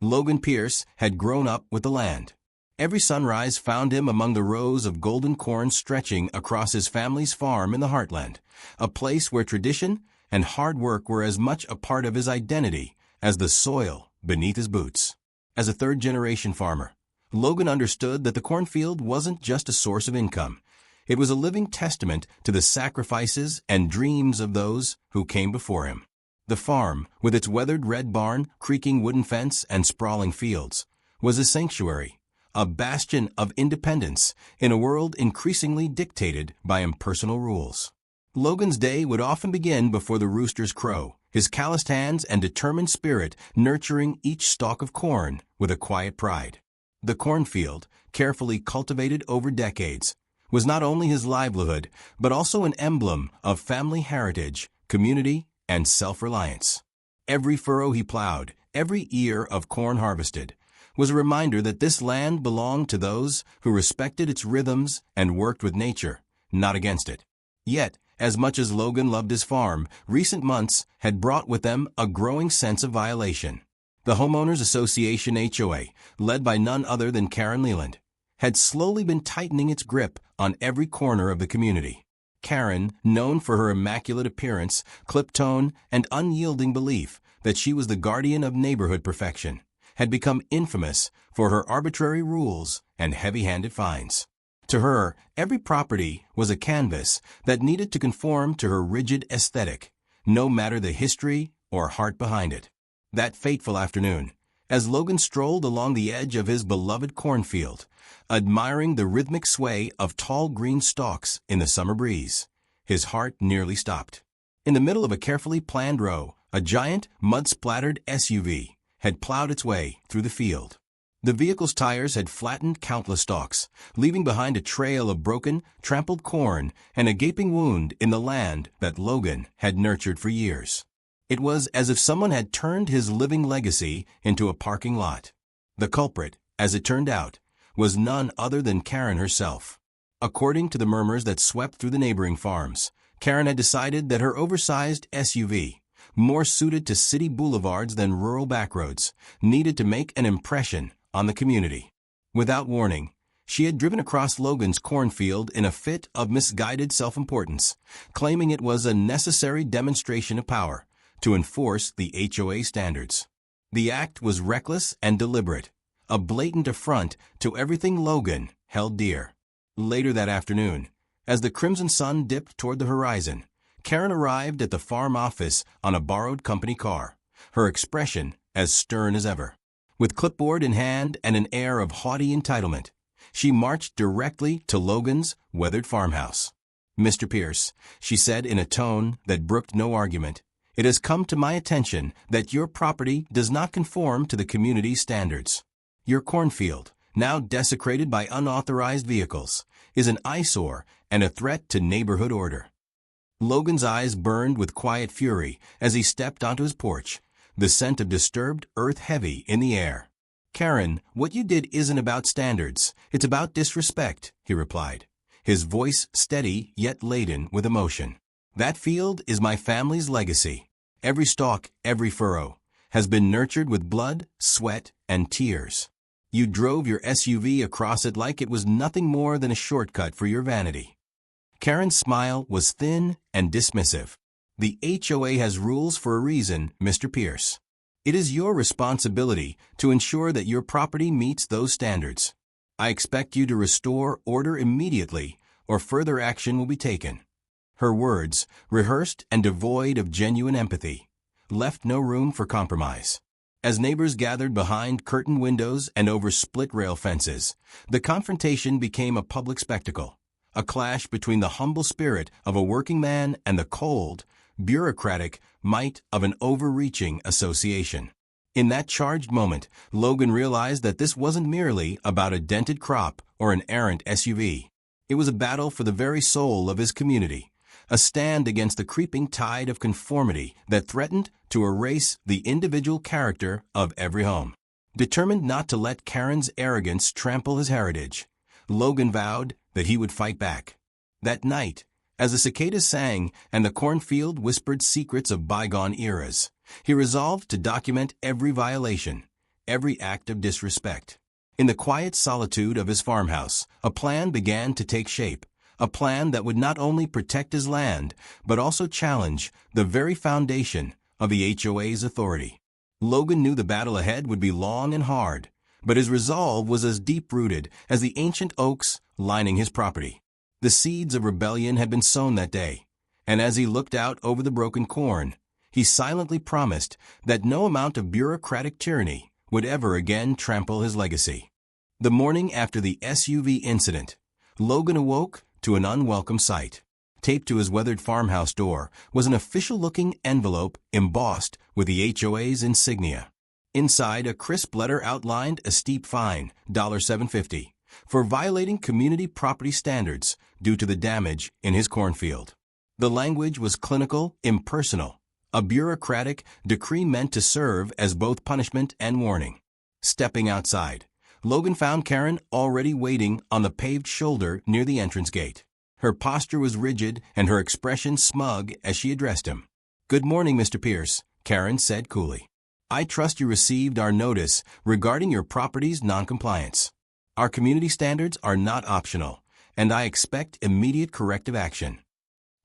Logan Pierce had grown up with the land. Every sunrise found him among the rows of golden corn stretching across his family's farm in the heartland, a place where tradition and hard work were as much a part of his identity as the soil beneath his boots. As a third-generation farmer, Logan understood that the cornfield wasn't just a source of income. It was a living testament to the sacrifices and dreams of those who came before him. The farm, with its weathered red barn, creaking wooden fence, and sprawling fields, was a sanctuary, a bastion of independence in a world increasingly dictated by impersonal rules. Logan's day would often begin before the rooster's crow, his calloused hands and determined spirit nurturing each stalk of corn with a quiet pride. The cornfield, carefully cultivated over decades, was not only his livelihood, but also an emblem of family heritage, community, and self-reliance. Every furrow he plowed, every ear of corn harvested, was a reminder that this land belonged to those who respected its rhythms and worked with nature, not against it. Yet, as much as Logan loved his farm, recent months had brought with them a growing sense of violation. The Homeowners Association HOA, led by none other than Kerren Leland, had slowly been tightening its grip on every corner of the community. Kerren, known for her immaculate appearance, clipped tone, and unyielding belief that she was the guardian of neighborhood perfection, had become infamous for her arbitrary rules and heavy-handed fines. To her, every property was a canvas that needed to conform to her rigid aesthetic, no matter the history or heart behind it. That fateful afternoon, as Logan strolled along the edge of his beloved cornfield, admiring the rhythmic sway of tall green stalks in the summer breeze, his heart nearly stopped. In the middle of a carefully planned row, a giant, mud-splattered SUV had plowed its way through the field. The vehicle's tires had flattened countless stalks, leaving behind a trail of broken, trampled corn and a gaping wound in the land that Logan had nurtured for years. It was as if someone had turned his living legacy into a parking lot. The culprit, as it turned out, was none other than Kerren herself. According to the murmurs that swept through the neighboring farms, Kerren had decided that her oversized SUV, more suited to city boulevards than rural backroads, needed to make an impression on the community. Without warning, she had driven across Logan's cornfield in a fit of misguided self-importance, claiming it was a necessary demonstration of power to enforce the HOA standards. The act was reckless and deliberate, a blatant affront to everything Logan held dear. Later that afternoon, as the crimson sun dipped toward the horizon, Kerren arrived at the farm office on a borrowed company car, her expression as stern as ever. With clipboard in hand and an air of haughty entitlement, she marched directly to Logan's weathered farmhouse. "Mr. Pierce," she said in a tone that brooked no argument, "it has come to my attention that your property does not conform to the community's standards. Your cornfield, now desecrated by unauthorized vehicles, is an eyesore and a threat to neighborhood order." Logan's eyes burned with quiet fury as he stepped onto his porch, the scent of disturbed earth heavy in the air. "Kerren, what you did isn't about standards, it's about disrespect," he replied, his voice steady yet laden with emotion. "That field is my family's legacy. Every stalk, every furrow, has been nurtured with blood, sweat, and tears. You drove your SUV across it like it was nothing more than a shortcut for your vanity." Kerren's smile was thin and dismissive. "The HOA has rules for a reason, Mr. Pierce. It is your responsibility to ensure that your property meets those standards. I expect you to restore order immediately, or further action will be taken." Her words, rehearsed and devoid of genuine empathy, left no room for compromise. As neighbors gathered behind curtained windows and over split-rail fences, the confrontation became a public spectacle, a clash between the humble spirit of a working man and the cold, bureaucratic might of an overreaching association. In that charged moment, Logan realized that this wasn't merely about a dented crop or an errant SUV. It was a battle for the very soul of his community, a stand against the creeping tide of conformity that threatened to erase the individual character of every home. Determined not to let Kerren's arrogance trample his heritage, Logan vowed that he would fight back. That night, as the cicadas sang and the cornfield whispered secrets of bygone eras, he resolved to document every violation, every act of disrespect. In the quiet solitude of his farmhouse, a plan began to take shape, a plan that would not only protect his land, but also challenge the very foundation of the HOA's authority. Logan knew the battle ahead would be long and hard, but his resolve was as deep-rooted as the ancient oaks lining his property. The seeds of rebellion had been sown that day, and as he looked out over the broken corn, he silently promised that no amount of bureaucratic tyranny would ever again trample his legacy. The morning after the SUV incident, Logan awoke to an unwelcome sight. Taped to his weathered farmhouse door was an official-looking envelope embossed with the HOA's insignia. Inside, a crisp letter outlined a steep fine, $7.50, for violating community property standards due to the damage in his cornfield. The language was clinical, impersonal, a bureaucratic decree meant to serve as both punishment and warning. Stepping outside, Logan found Kerren already waiting on the paved shoulder near the entrance gate. Her posture was rigid and her expression smug as she addressed him. "Good morning, Mr. Pierce," Kerren said coolly. "I trust you received our notice regarding your property's noncompliance. Our community standards are not optional, and I expect immediate corrective action."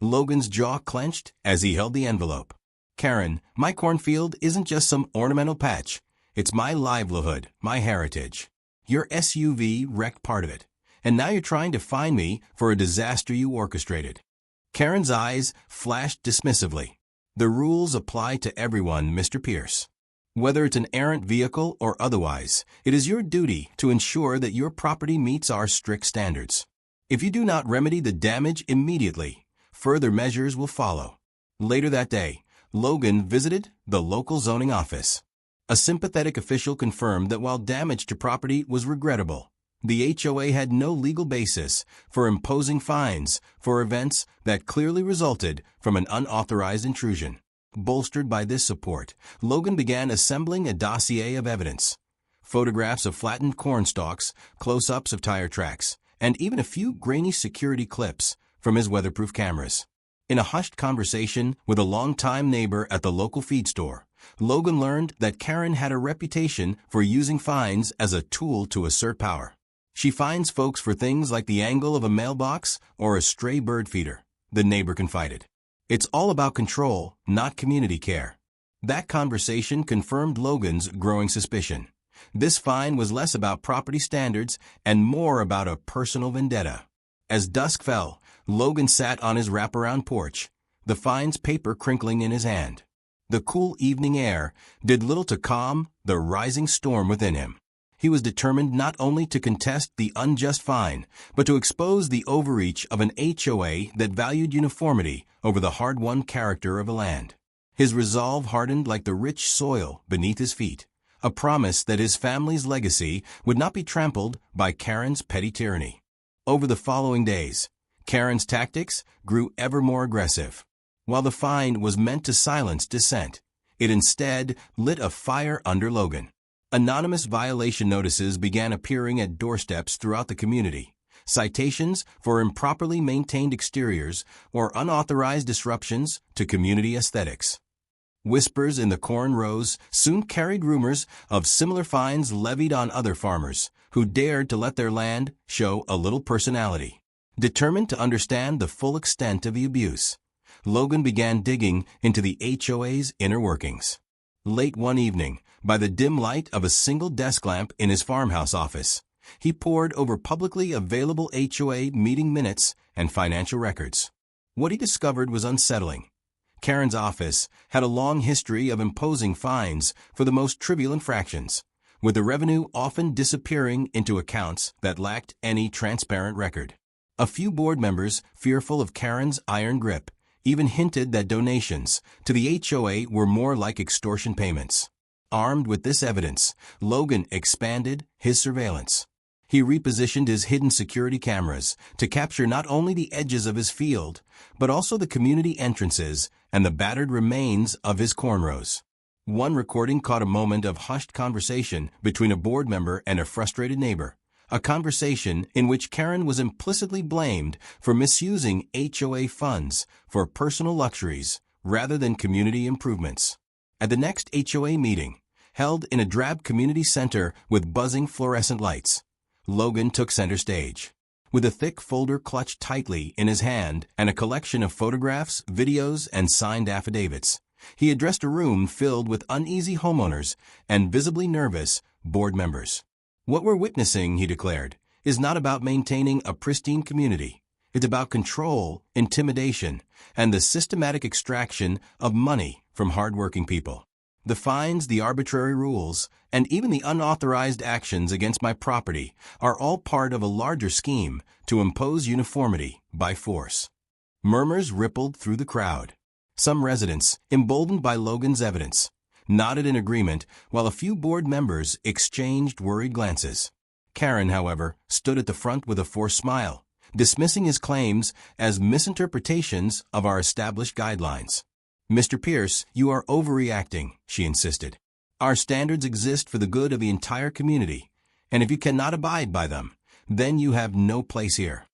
Logan's jaw clenched as he held the envelope. "Kerren, my cornfield isn't just some ornamental patch. It's my livelihood, my heritage. Your SUV wrecked part of it, and now you're trying to fine me for a disaster you orchestrated." Kerren's eyes flashed dismissively. "The rules apply to everyone, Mr. Pierce. Whether it's an errant vehicle or otherwise, it is your duty to ensure that your property meets our strict standards. If you do not remedy the damage immediately, further measures will follow." Later that day, Logan visited the local zoning office. A sympathetic official confirmed that while damage to property was regrettable, the HOA had no legal basis for imposing fines for events that clearly resulted from an unauthorized intrusion. Bolstered by this support, Logan began assembling a dossier of evidence. Photographs of flattened corn stalks, close-ups of tire tracks, and even a few grainy security clips from his weatherproof cameras. In a hushed conversation with a longtime neighbor at the local feed store, Logan learned that Kerren had a reputation for using fines as a tool to assert power. "She fines folks for things like the angle of a mailbox or a stray bird feeder," the neighbor confided. "It's all about control, not community care." That conversation confirmed Logan's growing suspicion. This fine was less about property standards and more about a personal vendetta. As dusk fell, Logan sat on his wraparound porch, the fine's paper crinkling in his hand. The cool evening air did little to calm the rising storm within him. He was determined not only to contest the unjust fine, but to expose the overreach of an HOA that valued uniformity over the hard-won character of a land. His resolve hardened like the rich soil beneath his feet, a promise that his family's legacy would not be trampled by Kerren's petty tyranny. Over the following days, Kerren's tactics grew ever more aggressive. While the fine was meant to silence dissent, it instead lit a fire under Logan. Anonymous violation notices began appearing at doorsteps throughout the community, citations for improperly maintained exteriors or unauthorized disruptions to community aesthetics. Whispers in the corn rows soon carried rumors of similar fines levied on other farmers who dared to let their land show a little personality. Determined to understand the full extent of the abuse, Logan began digging into the HOA's inner workings. Late one evening, by the dim light of a single desk lamp in his farmhouse office, he pored over publicly available HOA meeting minutes and financial records. What he discovered was unsettling. Kerren's office had a long history of imposing fines for the most trivial infractions, with the revenue often disappearing into accounts that lacked any transparent record. A few board members, fearful of Kerren's iron grip, even hinted that donations to the HOA were more like extortion payments. Armed with this evidence, Logan expanded his surveillance. He repositioned his hidden security cameras to capture not only the edges of his field, but also the community entrances and the battered remains of his cornrows. One recording caught a moment of hushed conversation between a board member and a frustrated neighbor, a conversation in which Kerren was implicitly blamed for misusing HOA funds for personal luxuries rather than community improvements. At the next HOA meeting, held in a drab community center with buzzing fluorescent lights. Logan took center stage. With a thick folder clutched tightly in his hand and a collection of photographs, videos, and signed affidavits, he addressed a room filled with uneasy homeowners and visibly nervous board members. "What we're witnessing," he declared, "is not about maintaining a pristine community. It's about control, intimidation, and the systematic extraction of money from hardworking people. The fines, the arbitrary rules, and even the unauthorized actions against my property are all part of a larger scheme to impose uniformity by force." Murmurs rippled through the crowd. Some residents, emboldened by Logan's evidence, nodded in agreement while a few board members exchanged worried glances. Kerren, however, stood at the front with a forced smile, dismissing his claims as misinterpretations of our established guidelines. "Mr. Pierce, you are overreacting," she insisted. "Our standards exist for the good of the entire community, and if you cannot abide by them, then you have no place here."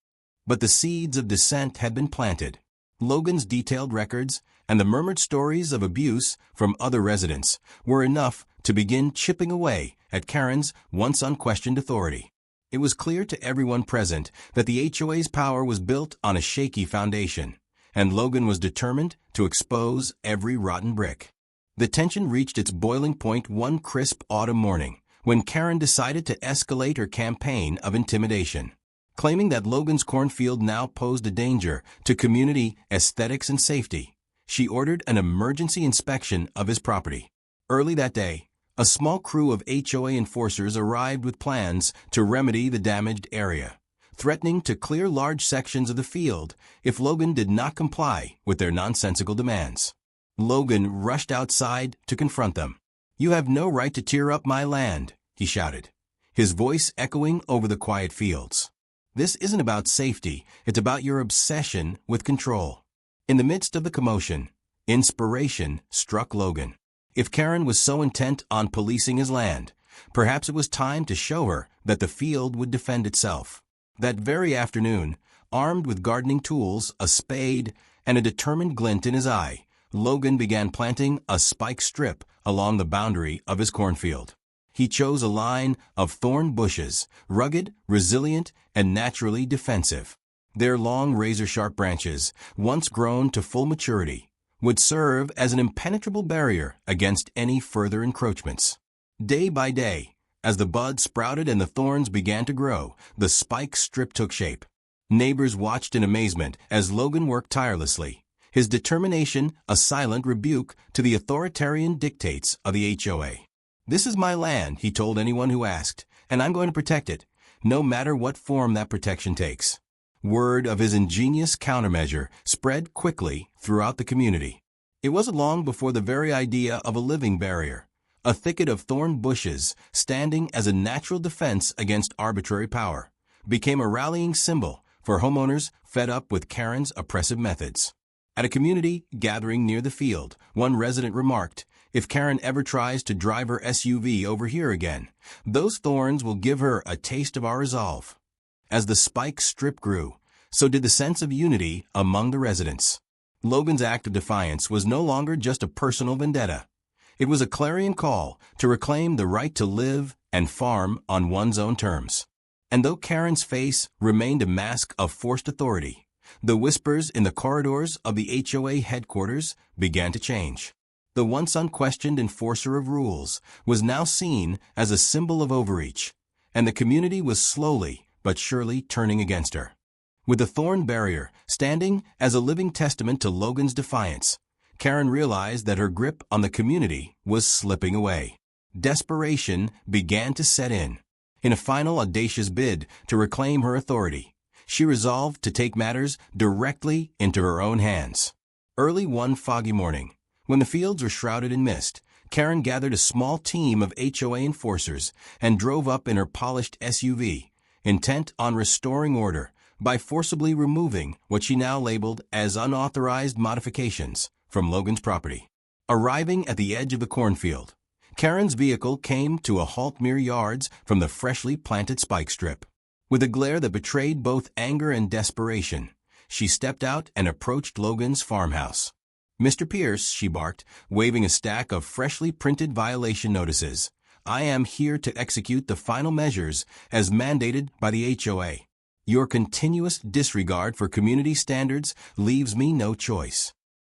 But the seeds of dissent had been planted. Logan's detailed records and the murmured stories of abuse from other residents were enough to begin chipping away at Kerren's once unquestioned authority. It was clear to everyone present that the HOA's power was built on a shaky foundation, and Logan was determined to expose every rotten brick. The tension reached its boiling point one crisp autumn morning when Kerren decided to escalate her campaign of intimidation. Claiming that Logan's Cornfield now posed a danger to community aesthetics and safety, she ordered an emergency inspection of his property. Early that day, a small crew of HOA enforcers arrived with plans to remedy the damaged area, threatening to clear large sections of the field if Logan did not comply with their nonsensical demands. Logan rushed outside to confront them. "You have no right to tear up my land," he shouted, his voice echoing over the quiet fields. "This isn't about safety, it's about your obsession with control." In the midst of the commotion, inspiration struck Logan. If Kerren was so intent on policing his land, perhaps it was time to show her that the field would defend itself. That very afternoon, armed with gardening tools, a spade, and a determined glint in his eye, Logan began planting a spike strip along the boundary of his cornfield. He chose a line of thorn bushes, rugged, resilient, and naturally defensive. Their long razor-sharp branches, once grown to full maturity, would serve as an impenetrable barrier against any further encroachments. Day by day, as the buds sprouted and the thorns began to grow, the spike strip took shape. Neighbors watched in amazement as Logan worked tirelessly, his determination a silent rebuke to the authoritarian dictates of the HOA. "This is my land," he told anyone who asked, "and I'm going to protect it, no matter what form that protection takes." Word of his ingenious countermeasure spread quickly throughout the community. It wasn't long before the very idea of a living barrier, a thicket of thorn bushes standing as a natural defense against arbitrary power, became a rallying symbol for homeowners fed up with Kerren's oppressive methods. At a community gathering near the field, one resident remarked, "If Kerren ever tries to drive her SUV over here again, those thorns will give her a taste of our resolve." As the spike strip grew, so did the sense of unity among the residents. Logan's act of defiance was no longer just a personal vendetta. It was a clarion call to reclaim the right to live and farm on one's own terms. And though Kerren's face remained a mask of forced authority, the whispers in the corridors of the HOA headquarters began to change. The once unquestioned enforcer of rules was now seen as a symbol of overreach, and the community was slowly but surely turning against her. With the thorn barrier standing as a living testament to Logan's defiance, Kerren realized that her grip on the community was slipping away. Desperation began to set in. In a final audacious bid to reclaim her authority, she resolved to take matters directly into her own hands. Early one foggy morning, when the fields were shrouded in mist, Kerren gathered a small team of HOA enforcers and drove up in her polished SUV, intent on restoring order by forcibly removing what she now labeled as unauthorized modifications from Logan's property. Arriving at the edge of the cornfield, Kerren's vehicle came to a halt mere yards from the freshly planted spike strip. With a glare that betrayed both anger and desperation, she stepped out and approached Logan's farmhouse. "Mr. Pierce," she barked, waving a stack of freshly printed violation notices, "I am here to execute the final measures as mandated by the HOA. Your continuous disregard for community standards leaves me no choice."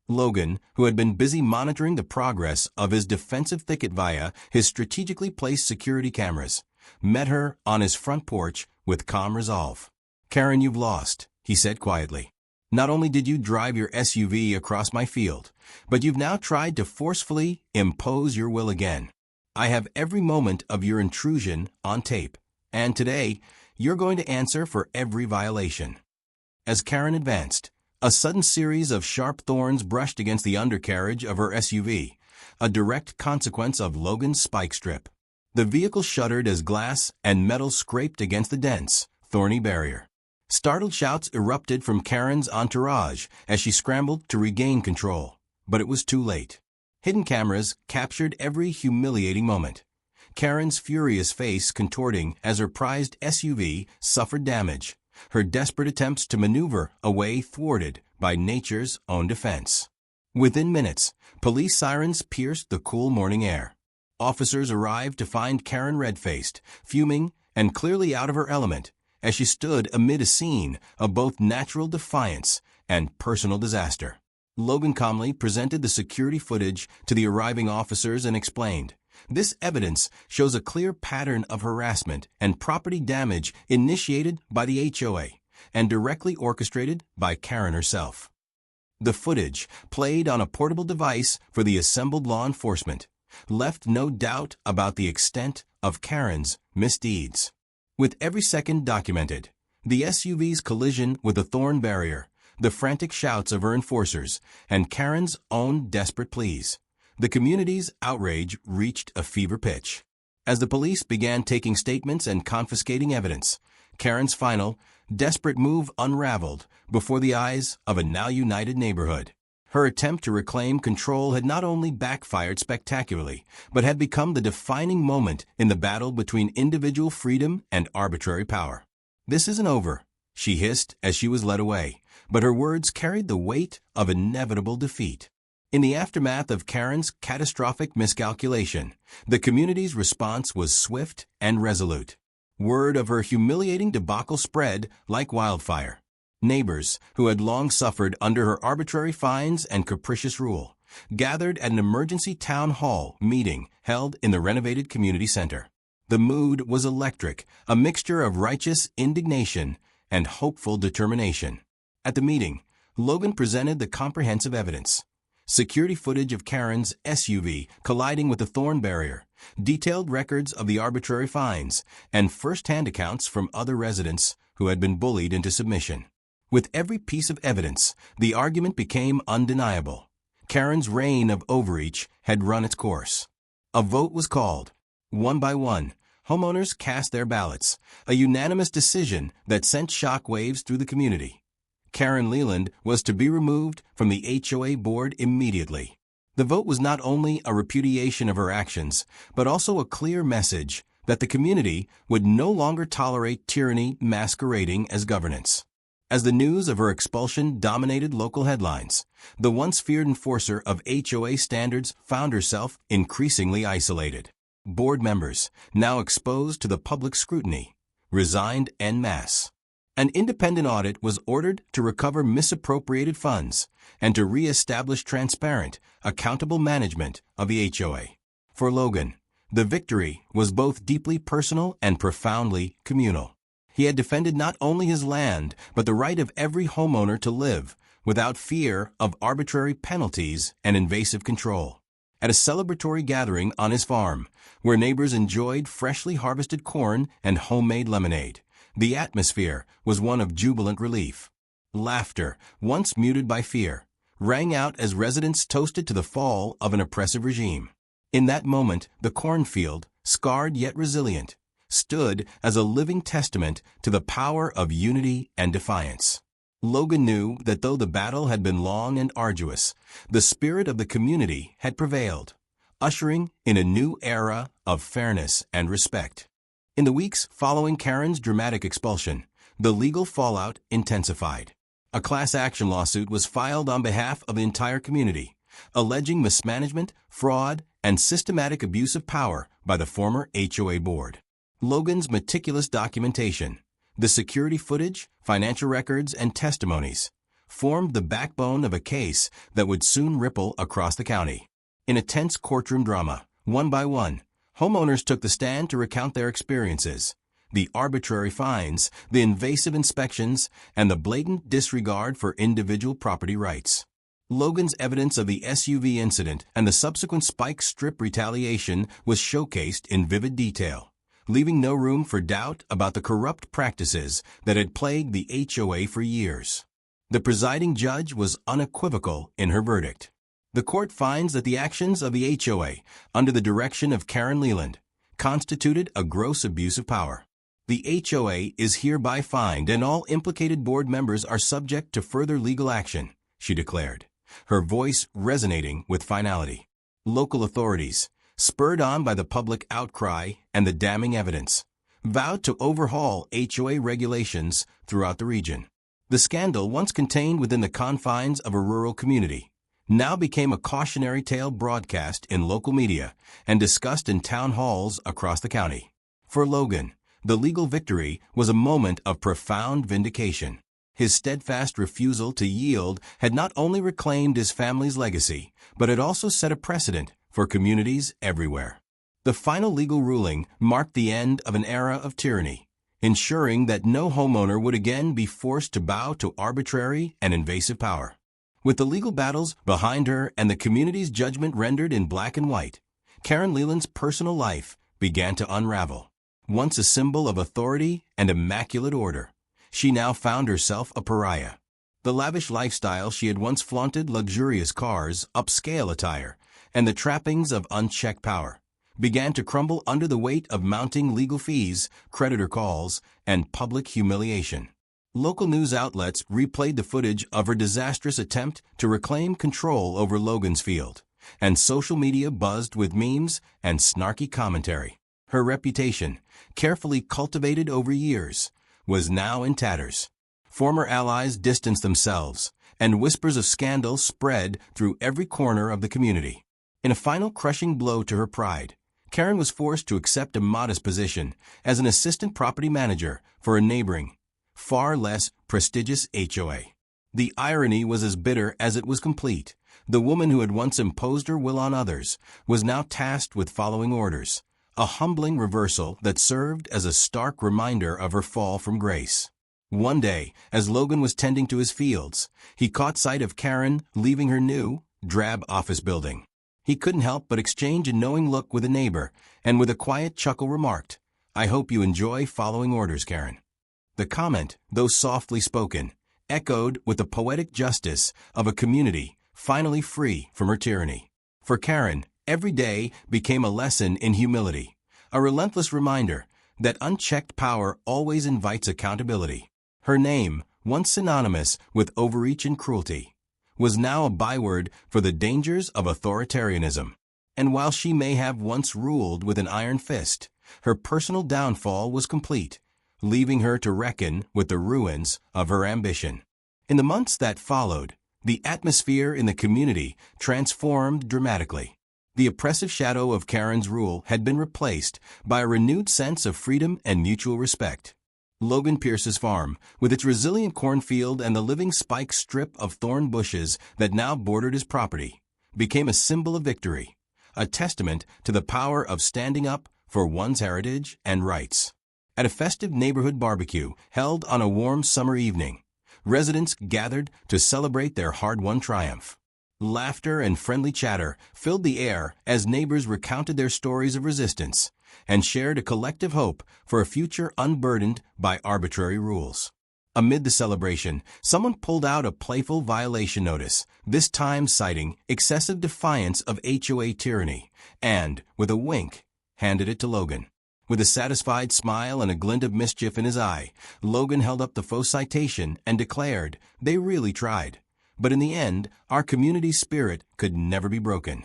Logan, who had been busy monitoring the progress of his defensive thicket via his strategically placed security cameras, met her on his front porch with calm resolve. "Kerren, you've lost," he said quietly. "Not only did you drive your SUV across my field, but you've now tried to forcefully impose your will again. I have every moment of your intrusion on tape, and today you're going to answer for every violation." As Kerren advanced, a sudden series of sharp thorns brushed against the undercarriage of her SUV, a direct consequence of Logan's spike strip. The vehicle shuddered as glass and metal scraped against the dense, thorny barrier. Startled shouts erupted from Kerren's entourage as she scrambled to regain control, but it was too late. Hidden cameras captured every humiliating moment. Kerren's furious face contorting as her prized SUV suffered damage, her desperate attempts to maneuver away thwarted by nature's own defense. Within minutes, police sirens pierced the cool morning air. Officers arrived to find Kerren red-faced, fuming, and clearly out of her element as she stood amid a scene of both natural defiance and personal disaster. Logan calmly presented the security footage to the arriving officers and explained, "This evidence shows a clear pattern of harassment and property damage initiated by the HOA and directly orchestrated by Kerren herself." The footage, played on a portable device for the assembled law enforcement, left no doubt about the extent of Kerren's misdeeds. With every second documented, the SUV's collision with the thorn barrier, the frantic shouts of her enforcers, and Kerren's own desperate pleas, the community's outrage reached a fever pitch. As the police began taking statements and confiscating evidence, Kerren's final, desperate move unraveled before the eyes of a now united neighborhood. Her attempt to reclaim control had not only backfired spectacularly, but had become the defining moment in the battle between individual freedom and arbitrary power. "This isn't over," she hissed as she was led away, but her words carried the weight of inevitable defeat. In the aftermath of Kerren's catastrophic miscalculation, the community's response was swift and resolute. Word of her humiliating debacle spread like wildfire. Neighbors, who had long suffered under her arbitrary fines and capricious rule, gathered at an emergency town hall meeting held in the renovated community center. The mood was electric, a mixture of righteous indignation and hopeful determination. At the meeting, Logan presented the comprehensive evidence. Security footage of Kerren's SUV colliding with the thorn barrier, detailed records of the arbitrary fines, and first-hand accounts from other residents who had been bullied into submission. With every piece of evidence, the argument became undeniable. Kerren's reign of overreach had run its course. A vote was called. One by one, homeowners cast their ballots, a unanimous decision that sent shockwaves through the community. Kerren Leland was to be removed from the HOA board immediately. The vote was not only a repudiation of her actions, but also a clear message that the community would no longer tolerate tyranny masquerading as governance. As the news of her expulsion dominated local headlines, the once feared enforcer of HOA standards found herself increasingly isolated. Board members, now exposed to the public scrutiny, resigned en masse. An independent audit was ordered to recover misappropriated funds and to re-establish transparent, accountable management of the HOA. For Logan, the victory was both deeply personal and profoundly communal. He had defended not only his land, but the right of every homeowner to live without fear of arbitrary penalties and invasive control. At a celebratory gathering on his farm, where neighbors enjoyed freshly harvested corn and homemade lemonade, the atmosphere was one of jubilant relief. Laughter, once muted by fear, rang out as residents toasted to the fall of an oppressive regime. In that moment, the Cornfield, scarred yet resilient, stood as a living testament to the power of unity and defiance. Logan knew that though the battle had been long and arduous, the spirit of the community had prevailed, ushering in a new era of fairness and respect. In the weeks following Kerren's dramatic expulsion, the legal fallout intensified. A class action lawsuit was filed on behalf of the entire community, alleging mismanagement, fraud, and systematic abuse of power by the former HOA board. Logan's meticulous documentation, the security footage, financial records, and testimonies formed the backbone of a case that would soon ripple across the county. In a tense courtroom drama, one by one, homeowners took the stand to recount their experiences, the arbitrary fines, the invasive inspections, and the blatant disregard for individual property rights. Logan's evidence of the SUV incident and the subsequent spike strip retaliation was showcased in vivid detail, leaving no room for doubt about the corrupt practices that had plagued the HOA for years. The presiding judge was unequivocal in her verdict. The court finds that the actions of the HOA, under the direction of Kerren Leland, constituted a gross abuse of power. The HOA is hereby fined and all implicated board members are subject to further legal action, she declared, her voice resonating with finality. Local authorities, spurred on by the public outcry and the damning evidence, vowed to overhaul HOA regulations throughout the region. The scandal, once contained within the confines of a rural community, now became a cautionary tale broadcast in local media and discussed in town halls across the county. For Logan, the legal victory was a moment of profound vindication. His steadfast refusal to yield had not only reclaimed his family's legacy, but had also set a precedent for communities everywhere. The final legal ruling marked the end of an era of tyranny, ensuring that no homeowner would again be forced to bow to arbitrary and invasive power. With the legal battles behind her and the community's judgment rendered in black and white, Kerren Leland's personal life began to unravel. Once a symbol of authority and immaculate order, she now found herself a pariah. The lavish lifestyle she had once flaunted, luxurious cars, upscale attire, and the trappings of unchecked power, began to crumble under the weight of mounting legal fees, creditor calls, and public humiliation. Local news outlets replayed the footage of her disastrous attempt to reclaim control over Logan's field, and social media buzzed with memes and snarky commentary. Her reputation, carefully cultivated over years, was now in tatters. Former allies distanced themselves, and whispers of scandal spread through every corner of the community. In a final crushing blow to her pride, Kerren was forced to accept a modest position as an assistant property manager for a neighboring, far less prestigious HOA. The irony was as bitter as it was complete. The woman who had once imposed her will on others was now tasked with following orders, a humbling reversal that served as a stark reminder of her fall from grace. One day, as Logan was tending to his fields, he caught sight of Kerren leaving her new, drab office building. He couldn't help but exchange a knowing look with a neighbor, and with a quiet chuckle remarked, "I hope you enjoy following orders, Kerren." The comment, though softly spoken, echoed with the poetic justice of a community finally free from her tyranny. For Kerren, every day became a lesson in humility, a relentless reminder that unchecked power always invites accountability. Her name, once synonymous with overreach and cruelty, was now a byword for the dangers of authoritarianism. And while she may have once ruled with an iron fist, her personal downfall was complete, leaving her to reckon with the ruins of her ambition. In the months that followed, the atmosphere in the community transformed dramatically. The oppressive shadow of Kerren's rule had been replaced by a renewed sense of freedom and mutual respect. Logan Pierce's farm, with its resilient cornfield and the living spike strip of thorn bushes that now bordered his property, became a symbol of victory, a testament to the power of standing up for one's heritage and rights. At a festive neighborhood barbecue held on a warm summer evening, residents gathered to celebrate their hard-won triumph. Laughter and friendly chatter filled the air as neighbors recounted their stories of resistance and shared a collective hope for a future unburdened by arbitrary rules. Amid the celebration, someone pulled out a playful violation notice, this time citing excessive defiance of HOA tyranny, and, with a wink, handed it to Logan. With a satisfied smile and a glint of mischief in his eye, Logan held up the faux citation and declared, "They really tried. But in the end, our community's spirit could never be broken."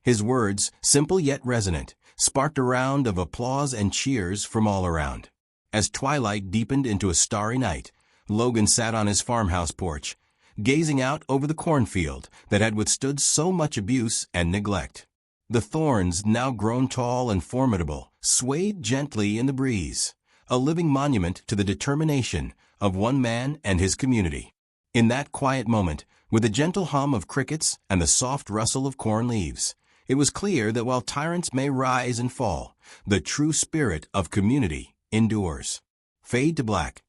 His words, simple yet resonant, sparked a round of applause and cheers from all around. As twilight deepened into a starry night, Logan sat on his farmhouse porch, gazing out over the cornfield that had withstood so much abuse and neglect. The thorns, now grown tall and formidable, swayed gently in the breeze, a living monument to the determination of one man and his community. In that quiet moment, with the gentle hum of crickets and the soft rustle of corn leaves, it was clear that while tyrants may rise and fall, the true spirit of community endures. Fade to black.